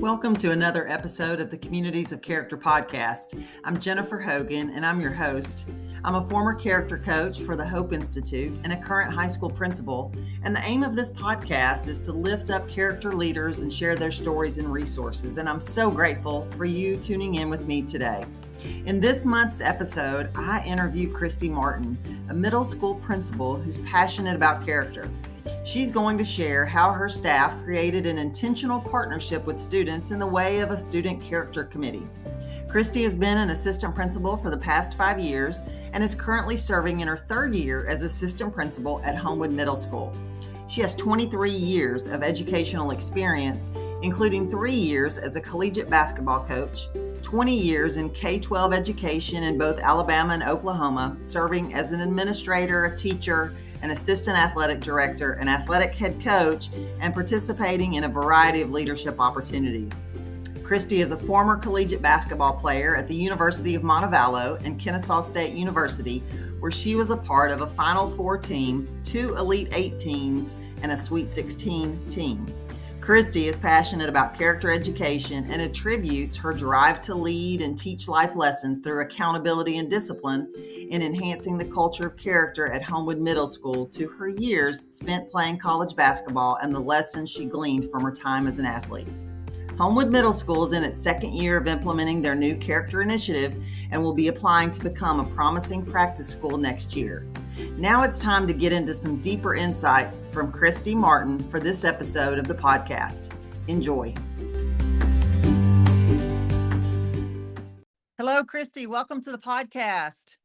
Welcome to another episode of the Communities of Character podcast. I'm Jennifer Hogan, and I'm your host. I'm a former character coach for the Hope Institute and a current high school principal, and the aim of this podcast is to lift up character leaders and share their stories and resources, and I'm so grateful for you tuning in with me today. In this month's episode, I interview Christi Martin, a middle school principal who's passionate about character. She's going to share how her staff created an intentional partnership with students in the way of a student character committee. Christi has been an assistant principal for the past 5 years and is currently serving in her third year as assistant principal at Homewood Middle School. She has 23 years of educational experience, including 3 years as a collegiate basketball coach, 20 years in K-12 education in both Alabama and Oklahoma, serving as an administrator, a teacher, an assistant athletic director, an athletic head coach, and participating in a variety of leadership opportunities. Christi is a former collegiate basketball player at the University of Montevallo and Kennesaw State University, where she was a part of a Final Four team, 2 Elite 8 teams, and a Sweet 16 team. Christi is passionate about character education and attributes her drive to lead and teach life lessons through accountability and discipline in enhancing the culture of character at Homewood Middle School to her years spent playing college basketball and the lessons she gleaned from her time as an athlete. Homewood Middle School is in its second year of implementing their new character initiative and will be applying to become a promising practice school next year. Now it's time to get into some deeper insights from Christi Martin for this episode of the podcast. Enjoy. Hello, Christi. Welcome to the podcast.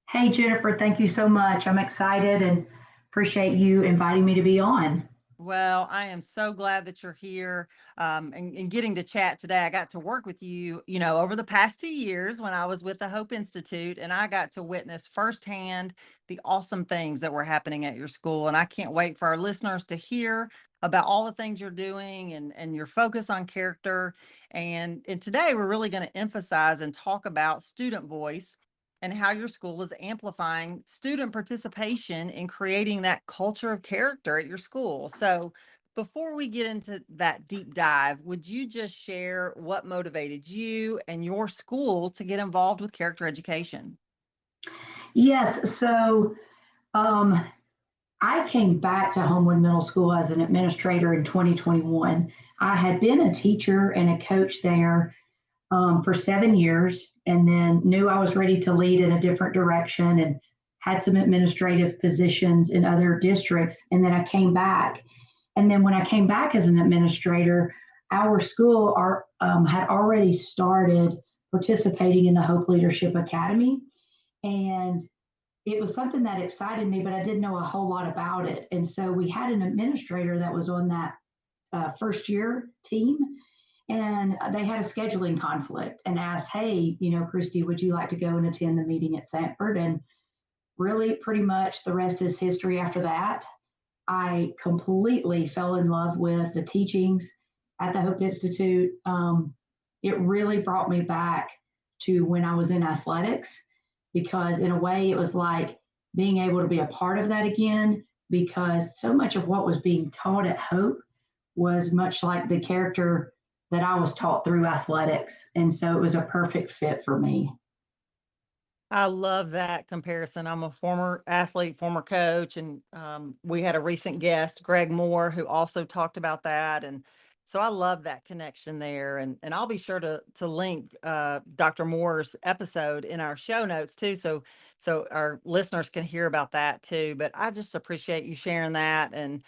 Hey, Jennifer. Thank you so much. I'm excited and appreciate you inviting me to be on. Well, I am so glad that you're here and getting to chat today. I got to work with you, over the past 2 years when I was with the Hope Institute, and I got to witness firsthand the awesome things that were happening at your school. And I can't wait for our listeners to hear about all the things you're doing and your focus on character. And today we're really going to emphasize and talk about student voice and how your school is amplifying student participation in creating that culture of character at your school. So before we get into that deep dive, would you just share what motivated you and your school to get involved with character education? Yes. So I came back to Homewood Middle School as an administrator in 2021. I had been a teacher and a coach there for 7 years, and then knew I was ready to lead in a different direction and had some administrative positions in other districts. And then I came back. And then when I came back as an administrator, our school had already started participating in the Hope Leadership Academy. And it was something that excited me, but I didn't know a whole lot about it. And so we had an administrator that was on that first year team. And they had a scheduling conflict and asked, hey, Christi, would you like to go and attend the meeting at Sanford? And really pretty much the rest is history after that. I completely fell in love with the teachings at the Hope Institute. It really brought me back to when I was in athletics, because in a way it was like being able to be a part of that again, because so much of what was being taught at Hope was much like the character that I was taught through athletics. And so it was a perfect fit for me. I love that comparison. I'm a former athlete, former coach, and we had a recent guest, Greg Moore, who also talked about that. And so I love that connection there. And I'll be sure to link Dr. Moore's episode in our show notes too, so our listeners can hear about that too. But I just appreciate you sharing that. And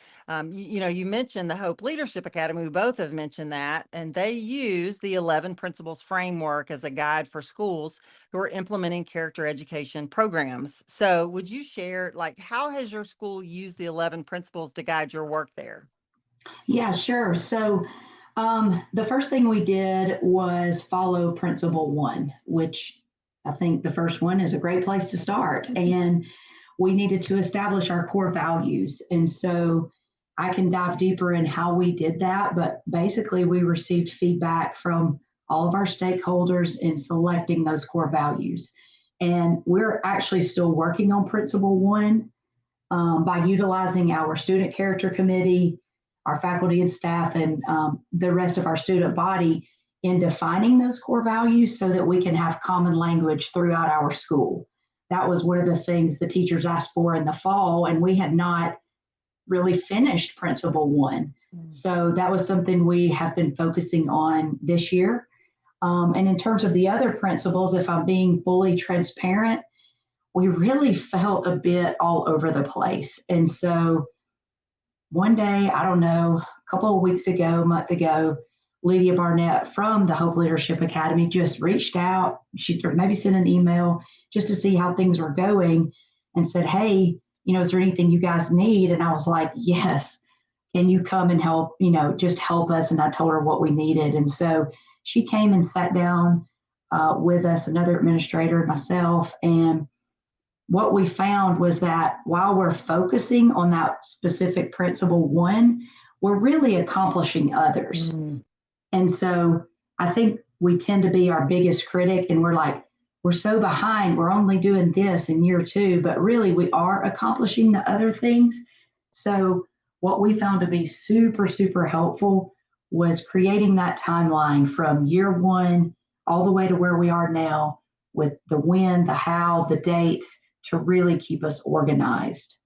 you mentioned the Hope Leadership Academy. We both have mentioned that, and they use the 11 Principles framework as a guide for schools who are implementing character education programs. So would you share, how has your school used the 11 principles to guide your work there? Yeah, sure. So the first thing we did was follow Principle 1, which I think the first one is a great place to start. And we needed to establish our core values. And so I can dive deeper in how we did that. But basically, we received feedback from all of our stakeholders in selecting those core values. And we're actually still working on Principle 1 by utilizing our student character committee, our faculty and staff and the rest of our student body in defining those core values so that we can have common language throughout our school. That was one of the things the teachers asked for in the fall, and we had not really finished Principle One. So that was something we have been focusing on this year. And in terms of the other principles, if I'm being fully transparent, we really felt a bit all over the place. And so one day, I don't know, a couple of weeks ago, a month ago, Lydia Barnett from the Hope Leadership Academy just reached out. She maybe sent an email just to see how things were going and said, hey, is there anything you guys need? And I was like, yes, can you come and help, just help us? And I told her what we needed. And so she came and sat down with us, another administrator, myself, and what we found was that while we're focusing on that specific principle one, we're really accomplishing others. And so I think we tend to be our biggest critic, and we're like, we're so behind, we're only doing this in year two, but really we are accomplishing the other things. So what we found to be super, super helpful was creating that timeline from year one all the way to where we are now with the when, the how, the dates to really keep us organized.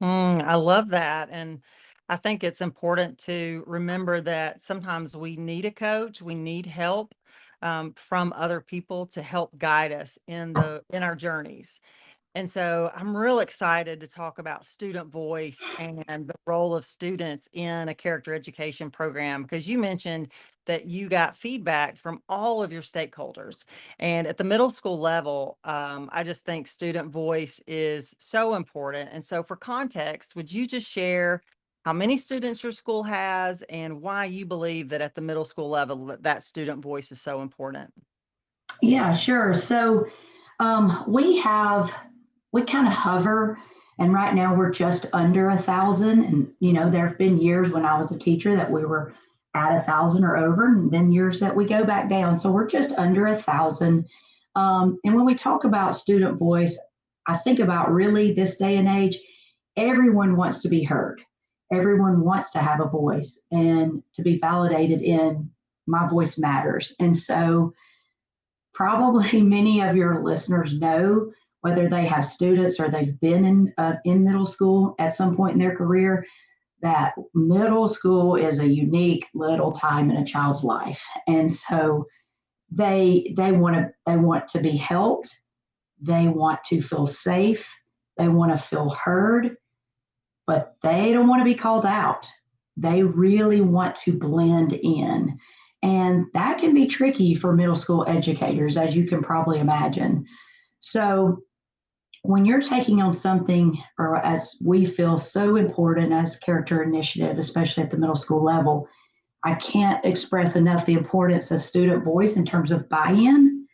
I love that. And I think it's important to remember that sometimes we need a coach, we need help from other people to help guide us in our journeys. And so I'm real excited to talk about student voice and the role of students in a character education program, because you mentioned that you got feedback from all of your stakeholders. And at the middle school level, I just think student voice is so important. And so for context, would you just share how many students your school has and why you believe that at the middle school level that student voice is so important? Yeah, sure. So we kind of hover, and right now we're just under 1,000. And there have been years when I was a teacher that we were at 1,000 or over, and then years that we go back down. So we're just under 1,000. And when we talk about student voice, I think about really this day and age, everyone wants to be heard. Everyone wants to have a voice and to be validated in my voice matters. And so probably many of your listeners know, whether they have students or they've been in middle school at some point in their career, that middle school is a unique little time in a child's life. And so they want to be helped, they want to feel safe, they want to feel heard, but they don't want to be called out. They really want to blend in. And that can be tricky for middle school educators, as you can probably imagine. So when you're taking on something, or as we feel so important as character initiative, especially at the middle school level, I can't express enough the importance of student voice in terms of buy-in.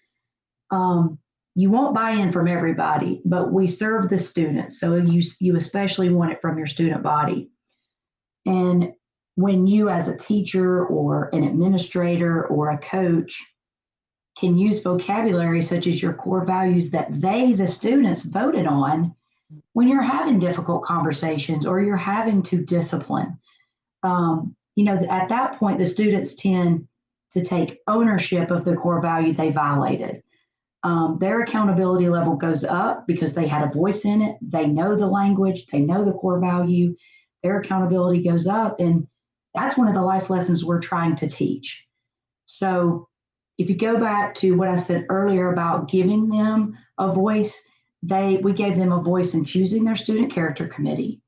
You won't buy in from everybody, but we serve the students. So you especially want it from your student body. And when you as a teacher or an administrator or a coach can use vocabulary such as your core values that the students, voted on, when you're having difficult conversations or you're having to discipline, at that point, the students tend to take ownership of the core value they violated. Their accountability level goes up because they had a voice in it. They know the language, they know the core value. Their accountability goes up. And that's one of the life lessons we're trying to teach. So if you go back to what I said earlier about giving them a voice, we gave them a voice in choosing their student character committee.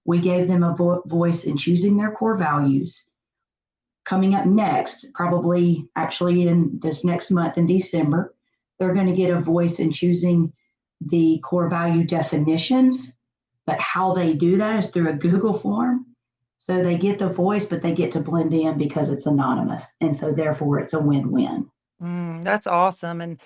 We gave them a voice in choosing their core values. Coming up next, probably actually in this next month in December, they're going to get a voice in choosing the core value definitions, but how they do that is through a Google form. So they get the voice, but they get to blend in because it's anonymous. And so therefore it's a win-win. That's awesome. And,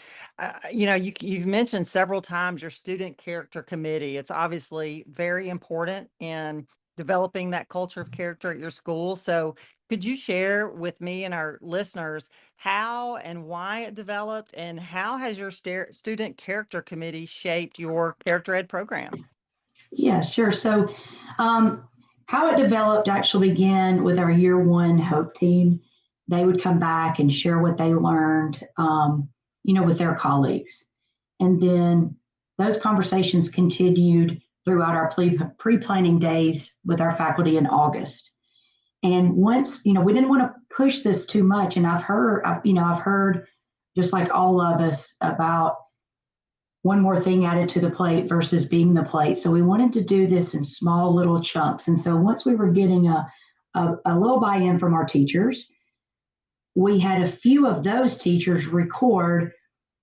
you've mentioned several times your student character committee. It's obviously very important in developing that culture of character at your school. So could you share with me and our listeners how and why it developed, and how has your student character committee shaped your character ed program? Yeah, sure. So How it developed actually began with our year one Hope team. They would come back and share what they learned, with their colleagues. And then those conversations continued throughout our pre-planning days with our faculty in August. And once, we didn't want to push this too much. And I've heard just like all of us about one more thing added to the plate versus being the plate. So we wanted to do this in small little chunks. And so once we were getting a little buy-in from our teachers, we had a few of those teachers record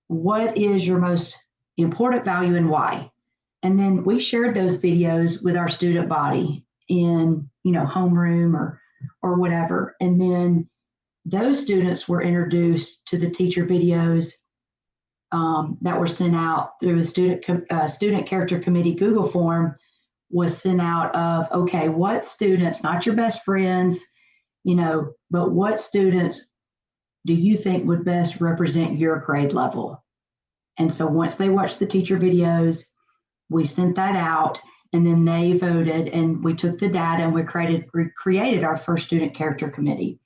what is your most important value and why. And then we shared those videos with our student body in, homeroom or whatever. And then those students were introduced to the teacher videos that were sent out through the student character committee Google form was sent out of, okay, what students, not your best friends, but what students do you think would best represent your grade level? And so once they watched the teacher videos, we sent that out, and then they voted, and we took the data and we created our first student character committee.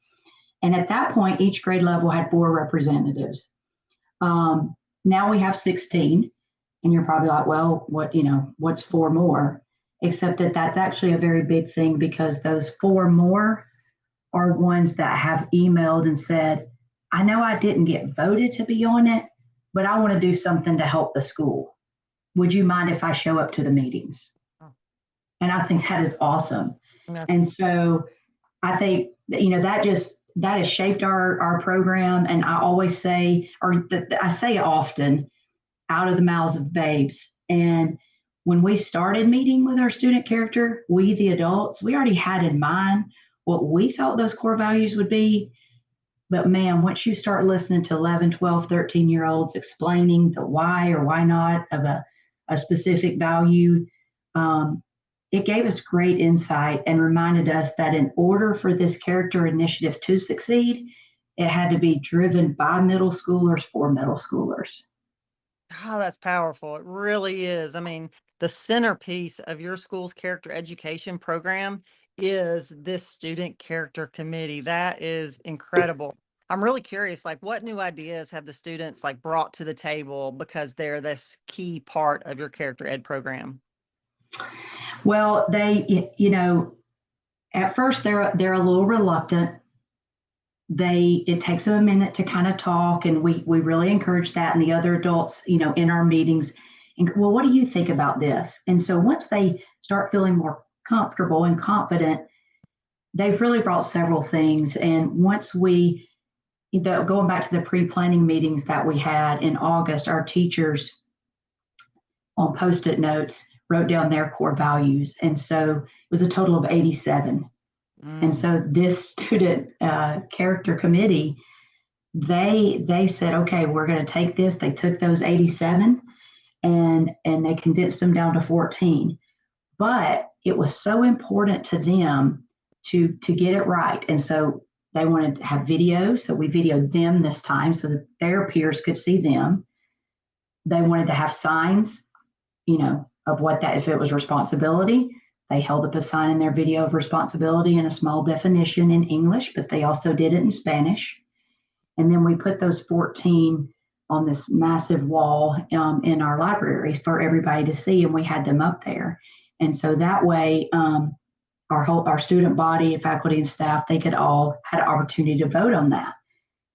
And at that point, each grade level had 4 representatives. Now we have 16, and you're probably like, well, what's 4 more? Except that that's actually a very big thing, because those 4 more are ones that have emailed and said, I know I didn't get voted to be on it, but I want to do something to help the school. Would you mind if I show up to the meetings? And I think that is awesome. Yeah. And so I think, that has shaped our program. And I always say, I say it often, out of the mouths of babes. And when we started meeting with our student character, we, the adults, we already had in mind what we thought those core values would be. But man, once you start listening to 11, 12, 13-year-olds explaining the why or why not of a specific value, it gave us great insight and reminded us that in order for this character initiative to succeed, it had to be driven by middle schoolers for middle schoolers. Oh, that's powerful. It really is. I mean, the centerpiece of your school's character education program is this student character committee. That is incredible. I'm really curious, like, what new ideas have the students brought to the table because they're this key part of your character ed program? Well, they, at first they're a little reluctant. It takes them a minute to kind of talk, and we really encourage that, and the other adults, in our meetings, and well, what do you think about this? And so once they start feeling more comfortable and confident, they've really brought several things. And once going back to the pre-planning meetings that we had in August, our teachers on Post-it notes wrote down their core values. And so it was a total of 87. And so this student character committee, they said, okay, we're going to take this. They took those 87 and they condensed them down to 14. But it was so important to them to get it right. And so they wanted to have video. So we videoed them this time so that their peers could see them. They wanted to have signs, of what that, if it was responsibility. They held up a sign in their video of responsibility and a small definition in English, but they also did it in Spanish. And then we put those 14 on this massive wall in our library for everybody to see, and we had them up there. And so that way, our student body, faculty, and staff, they could all had an opportunity to vote on that.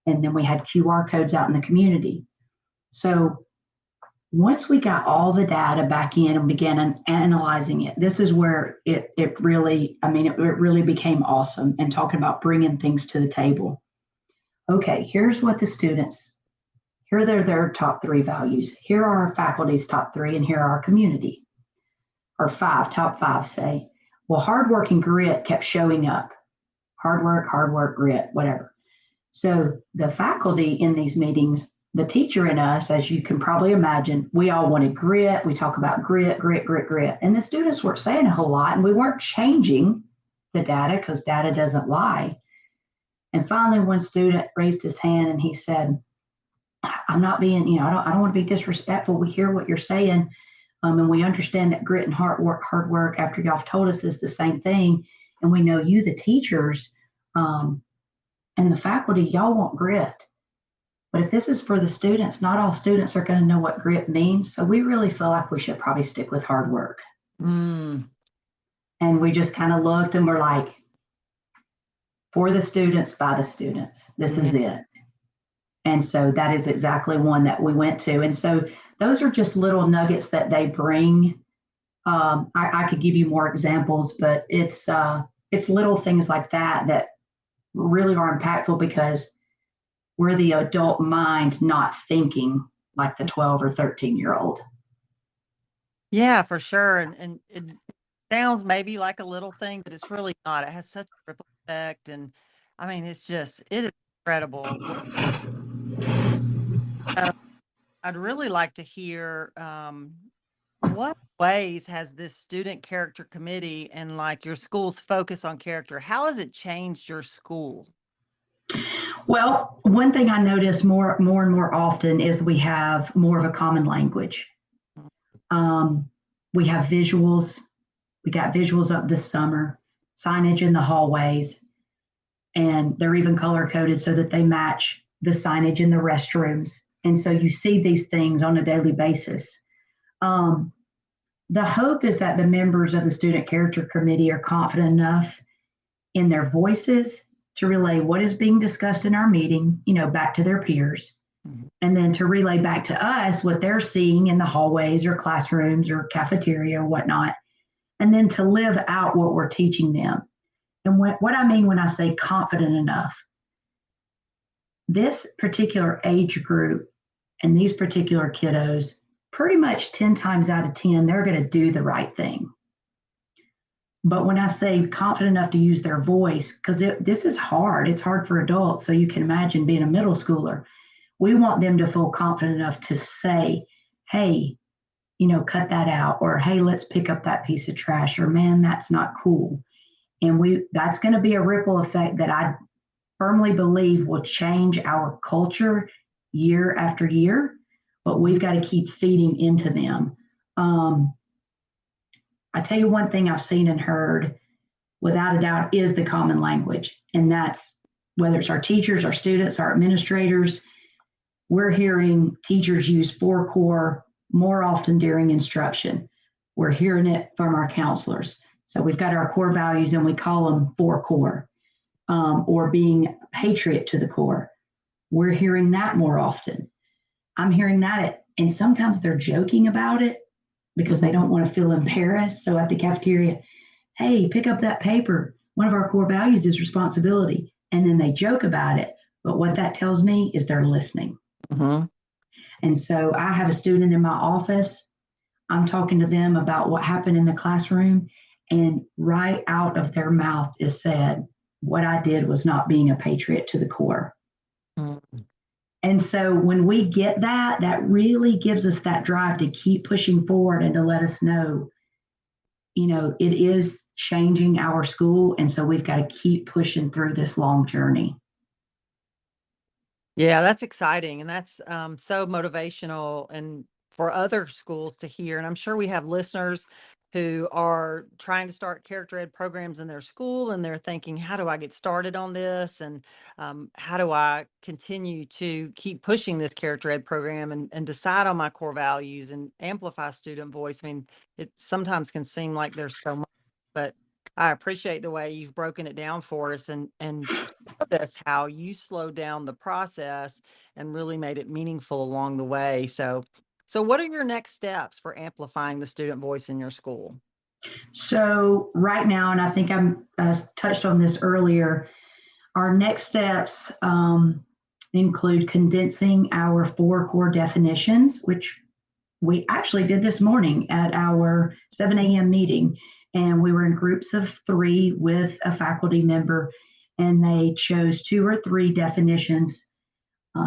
And then we had QR codes out in the community. So once we got all the data back in and began analyzing it, this is where it really became awesome, and talking about bringing things to the table. Okay, here's what the students, here are their top 3 values. Here are our faculty's top 3, and here are our community, or top 5, say. Well, hard work and grit kept showing up. Hard work, grit, whatever. So the faculty in these meetings, the teacher in us, as you can probably imagine, we all wanted grit. We talk about grit. And the students weren't saying a whole lot, and we weren't changing the data because data doesn't lie. And finally, one student raised his hand and he said, I'm not being, I don't want to be disrespectful. We hear what you're saying, And we understand that grit and hard work, after y'all have told us, is the same thing. And we know you, the teachers, and the faculty, y'all want grit. But if this is for the students, not all students are going to know what grit means. So we really feel like we should probably stick with hard work. Mm. And we just kind of looked and we're like, for the students, by the students, this is it. And so that is exactly one that we went to. And so those are just little nuggets that they bring. I could give you more examples, but it's little things like that that really are impactful, because we're the adult mind not thinking like the 12 or 13-year-old. Yeah, for sure. And it sounds maybe like a little thing, but it's really not. It has such a ripple effect. And I mean, it is incredible. I'd really like to hear what ways has this student character committee and like your school's focus on character, how has it changed your school? Well, one thing I notice more and more often is we have more of a common language. We have visuals. We got visuals up this summer, signage in the hallways, and they're even color coded so that they match the signage in the restrooms. And so you see these things on a daily basis. The hope is that the members of the Student Character Committee are confident enough in their voices to relay what is being discussed in our meeting, back to their peers, and then to relay back to us what they're seeing in the hallways or classrooms or cafeteria or whatnot, and then to live out what we're teaching them. And what I mean when I say confident enough, this particular age group and these particular kiddos, pretty much 10 times out of 10, they're going to do the right thing. But when I say confident enough to use their voice, because this is hard, it's hard for adults. So you can imagine being a middle schooler. We want them to feel confident enough to say, hey, cut that out, or hey, let's pick up that piece of trash, or man, that's not cool. And that's going to be a ripple effect that I firmly believe will change our culture year after year, but we've got to keep feeding into them. I tell you one thing I've seen and heard without a doubt is the common language. And that's whether it's our teachers, our students, our administrators, we're hearing teachers use 4 core more often during instruction. We're hearing it from our counselors. So we've got our core values and we call them 4 core, or being a patriot to the core. We're hearing that more often. I'm hearing that, and sometimes they're joking about it because they don't want to feel embarrassed. So at the cafeteria, hey, pick up that paper. One of our core values is responsibility. And then they joke about it. But what that tells me is they're listening. Mm-hmm. And so I have a student in my office. I'm talking to them about what happened in the classroom. And right out of their mouth is said, what I did was not being a patriot to the core. Mm-hmm. And so when we get that, that really gives us that drive to keep pushing forward and to let us know, it is changing our school. And so we've got to keep pushing through this long journey. Yeah, that's exciting. And that's so motivational and for other schools to hear. And I'm sure we have listeners who are trying to start character ed programs in their school, and they're thinking, how do I get started on this? And how do I continue to keep pushing this character ed program and decide on my core values and amplify student voice? I mean, it sometimes can seem like there's so much, but I appreciate the way you've broken it down for us and showed us how you slowed down the process and really made it meaningful along the way. So what are your next steps for amplifying the student voice in your school? So right now, and I think I touched on this earlier, our next steps include condensing our 4 core definitions, which we actually did this morning at our 7 a.m. meeting. And we were in groups of 3 with a faculty member, and they chose 2 or 3 definitions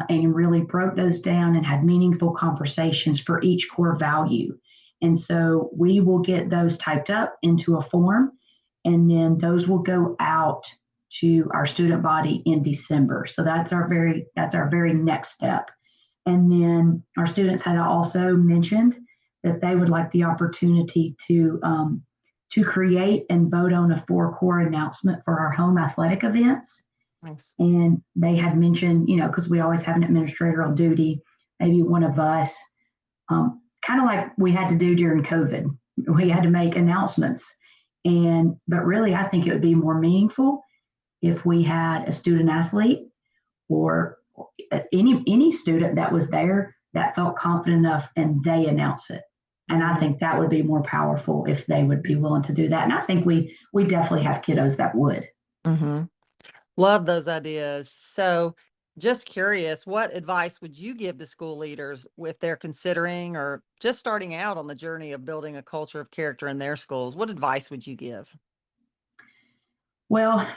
and really broke those down and had meaningful conversations for each core value. And so we will get those typed up into a form, and then those will go out to our student body in December. So that's our very next step. And then our students had also mentioned that they would like the opportunity to create and vote on a 4-core announcement for our home athletic events. Nice. And they had mentioned, because we always have an administrator on duty, maybe one of us, kind of like we had to do during COVID. We had to make announcements. But really, I think it would be more meaningful if we had a student athlete or any student that was there that felt confident enough and they announce it. And I think that would be more powerful if they would be willing to do that. And I think we definitely have kiddos that would. Mm-hmm. Love those ideas. So just curious, what advice would you give to school leaders if they're considering or just starting out on the journey of building a culture of character in their schools? What advice would you give? Well,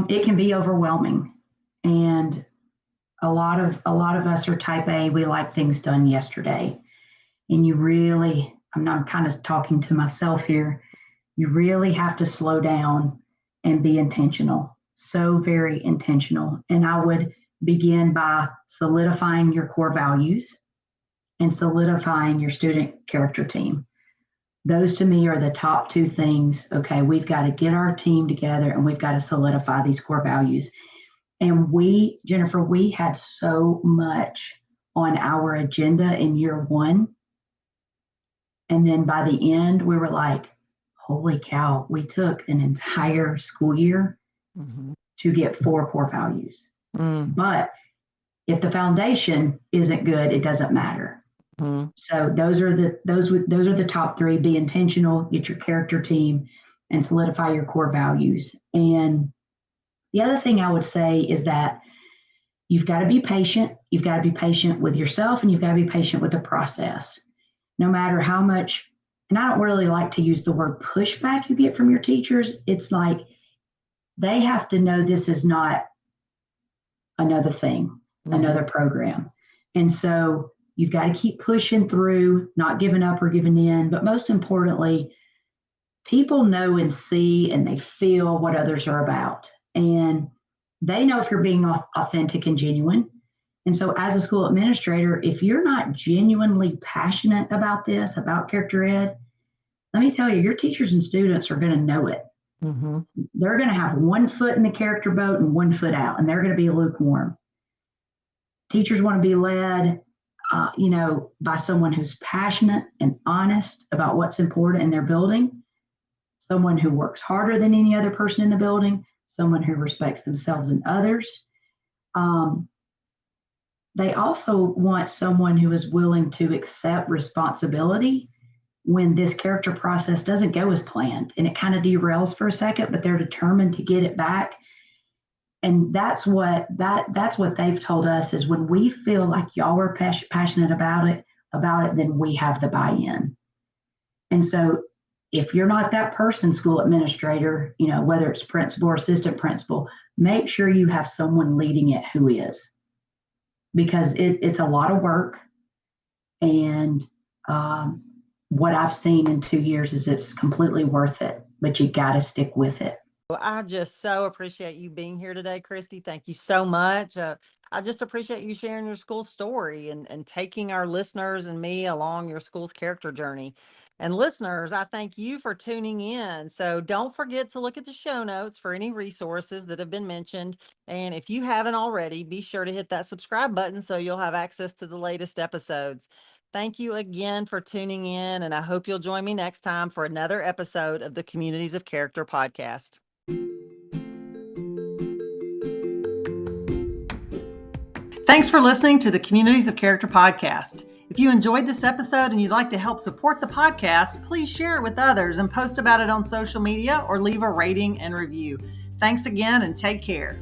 it can be overwhelming. And a lot of us are type A. We like things done yesterday. And I'm kind of talking to myself here. You really have to slow down and be intentional. So very intentional. And I would begin by solidifying your core values and solidifying your student character team. Those to me are the top 2 things. Okay, we've got to get our team together and we've got to solidify these core values. And Jennifer, we had so much on our agenda in year 1. And then by the end, we were like, holy cow, we took an entire school year to get 4 core values. But if the foundation isn't good, it doesn't matter. So those are the top 3. Be intentional, get your character team, and solidify your core values. And the other thing I would say is that you've got to be patient. You've got to be patient with yourself, and you've got to be patient with the process. No matter how much, and I don't really like to use the word pushback you get from your teachers. It's like they have to know this is not another thing, another program. And so you've got to keep pushing through, not giving up or giving in. But most importantly, people know and see and they feel what others are about. And they know if you're being authentic and genuine. And so as a school administrator, if you're not genuinely passionate about this, about character ed, let me tell you, your teachers and students are going to know it. They're going to have 1 foot in the character boat and 1 foot out, and they're going to be lukewarm. Teachers want to be led, by someone who's passionate and honest about what's important in their building, someone who works harder than any other person in the building, someone who respects themselves and others. They also want someone who is willing to accept responsibility when this character process doesn't go as planned and it kind of derails for a second, but they're determined to get it back. And that's what they've told us is when we feel like y'all are passionate about it, then we have the buy-in. And so if you're not that person, school administrator, whether it's principal or assistant principal, make sure you have someone leading it who is, because it's a lot of work. And what I've seen in 2 years is it's completely worth it, but you got to stick with it. Well, I just so appreciate you being here today, Christi. Thank you so much. I just appreciate you sharing your school story and taking our listeners and me along your school's character journey. And listeners, I thank you for tuning in. So don't forget to look at the show notes for any resources that have been mentioned. And if you haven't already, be sure to hit that subscribe button so you'll have access to the latest episodes. Thank you again for tuning in, and I hope you'll join me next time for another episode of the Communities of Character podcast. Thanks for listening to the Communities of Character podcast. If you enjoyed this episode and you'd like to help support the podcast, please share it with others and post about it on social media or leave a rating and review. Thanks again and take care.